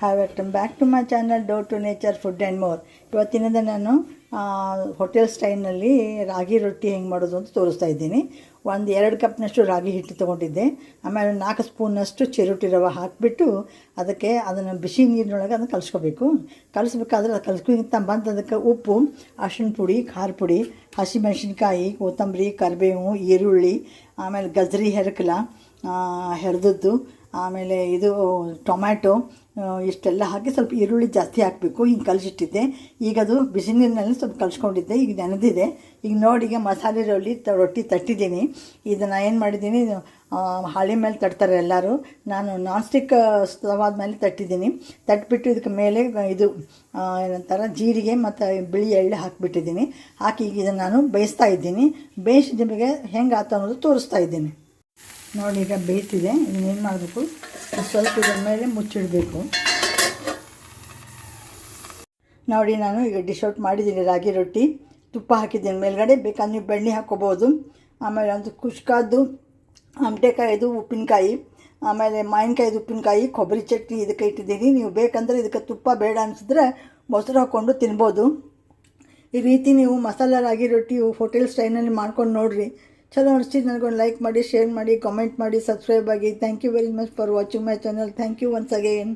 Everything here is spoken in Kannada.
Hi, welcome back to my channel do to nature food and more. ಇವತ್ತಿನಿಂದ ನಾನು ಹೋಟೆಲ್ ಸ್ಟೈಲ್ನಲ್ಲಿ ರಾಗಿ ರೊಟ್ಟಿ ಹೆಂಗೆ ಮಾಡೋದು ಅಂತ ತೋರಿಸ್ತಾ ಇದ್ದೀನಿ. 2 ಕಪ್ನಷ್ಟು ರಾಗಿ ಹಿಟ್ಟು ತೊಗೊಂಡಿದ್ದೆ. ಆಮೇಲೆ 4 ಸ್ಪೂನ್ನಷ್ಟು ಚಿರೋಟಿ ರವೆ ಹಾಕಿಬಿಟ್ಟು ಅದನ್ನು ಬಿಸಿ ನೀರಿನೊಳಗೆ ಅದನ್ನು ಕಲಿಸ್ಕೋಬೇಕು. ಕಲಿಸ್ಬೇಕಾದ್ರೆ ಅದು ಕಲಿಸ್ಕೋಕ್ಕಿಂತ ಬಂದು ಅದಕ್ಕೆ ಉಪ್ಪು, ಅರಿಶಿಣ ಪುಡಿ, ಖಾರ ಪುಡಿ, ಹಸಿಮೆಣಸಿನ್ಕಾಯಿ, ಕೊತ್ತಂಬರಿ, ಕರಿಬೇವು, ಈರುಳ್ಳಿ, ಆಮೇಲೆ ಗಜ್ರಿ ಹೆರ್ದದ್ದು, ಆಮೇಲೆ ಇದು ಟೊಮ್ಯಾಟೊ, ಇಷ್ಟೆಲ್ಲ ಹಾಕಿ ಸ್ವಲ್ಪ ಈರುಳ್ಳಿ ಜಾಸ್ತಿ ಹಾಕಬೇಕು. ಹಿಂಗೆ ಕಲಿಸಿಟ್ಟಿದ್ದೆ. ಈಗ ಅದು ಬಿಸಿ ನೀರಿನಲ್ಲಿ ಸ್ವಲ್ಪ ಕಲಿಸ್ಕೊಂಡಿದ್ದೆ. ಈಗ ನೆನೆದಿದೆ. ಈಗ ನೋಡಿ, ಈಗ ಮಸಾಲೆ ರೊಟ್ಟಿ ತಟ್ಟಿದ್ದೀನಿ. ಇದನ್ನು ಏನು ಮಾಡಿದ್ದೀನಿ, ಹಾಳೆ ಮೇಲೆ ತಟ್ತಾರೆ ಎಲ್ಲರೂ. ನಾನು ನಾನ್ ಸ್ಟಿಕ್ ತವಾದ ಮೇಲೆ ತಟ್ಟಿದ್ದೀನಿ. ತಟ್ಟಿಬಿಟ್ಟು ಇದಕ್ಕೆ ಮೇಲೆ ಇದು ಏನಂತಾರೆ ಜೀರಿಗೆ ಮತ್ತು ಬಿಳಿ ಎಳ್ಳು ಹಾಕಿಬಿಟ್ಟಿದ್ದೀನಿ. ಹಾಕಿ ಈಗ ಇದನ್ನು ನಾನು ಬೇಯಿಸ್ತಾ ಇದ್ದೀನಿ. ಬೇಯಿಸಿ ನಿಮಗೆ ಹೆಂಗೆ ಆತ ಅನ್ನೋದು ತೋರಿಸ್ತಾ ಇದ್ದೀನಿ. ನೋಡಿ, ಈಗ ಬೇಯ್ತಿದೆ. ಇದನ್ನೇನು ಮಾಡಬೇಕು, ಸ್ವಲ್ಪ ಇದರ ಮೇಲೆ ಮುಚ್ಚಿಡಬೇಕು. ನೋಡಿ, ನಾನು ಈಗ ಡಿಶ್ ಔಟ್ ಮಾಡಿದ್ದೀನಿ ರಾಗಿ ರೊಟ್ಟಿ. ತುಪ್ಪ ಹಾಕಿದ್ದೀನಿ ಮೇಲ್ಗಡೆ. ಬೇಕಾದ್ರೆ ನೀವು ಬೆಣ್ಣೆ ಹಾಕ್ಕೋಬೋದು. ಆಮೇಲೆ ಒಂದು ಕುಷ್ಕಾದ್ದು ಆಮಟೆಕಾಯಿದು ಉಪ್ಪಿನಕಾಯಿ, ಆಮೇಲೆ ಮಾವಿನಕಾಯಿದು ಉಪ್ಪಿನಕಾಯಿ, ಕೊಬ್ಬರಿ ಚಟ್ನಿ ಇದಕ್ಕೆ ಇಟ್ಟಿದ್ದೀನಿ. ನೀವು ಬೇಕಂದರೆ ಇದಕ್ಕೆ ತುಪ್ಪ ಬೇಡ ಅನಿಸಿದ್ರೆ ಮೊಸರು ಹಾಕ್ಕೊಂಡು ತಿನ್ಬೋದು. ಈ ರೀತಿ ನೀವು ಮಸಾಲ ರಾಗಿ ರೊಟ್ಟಿ ಹೋಟೆಲ್ ಸ್ಟೈಲ್ನಲ್ಲಿ ಮಾಡ್ಕೊಂಡು ನೋಡಿರಿ. ಚಲೋ ಅನಿಸ್ತಿ ನನಗೊಂದು ಲೈಕ್ ಮಾಡಿ, ಶೇರ್ ಮಾಡಿ, ಕಾಮೆಂಟ್ ಮಾಡಿ, ಸಬ್ಸ್ಕ್ರೈಬ್ ಆಗಿ. Thank you very much for watching my channel. Thank you once again.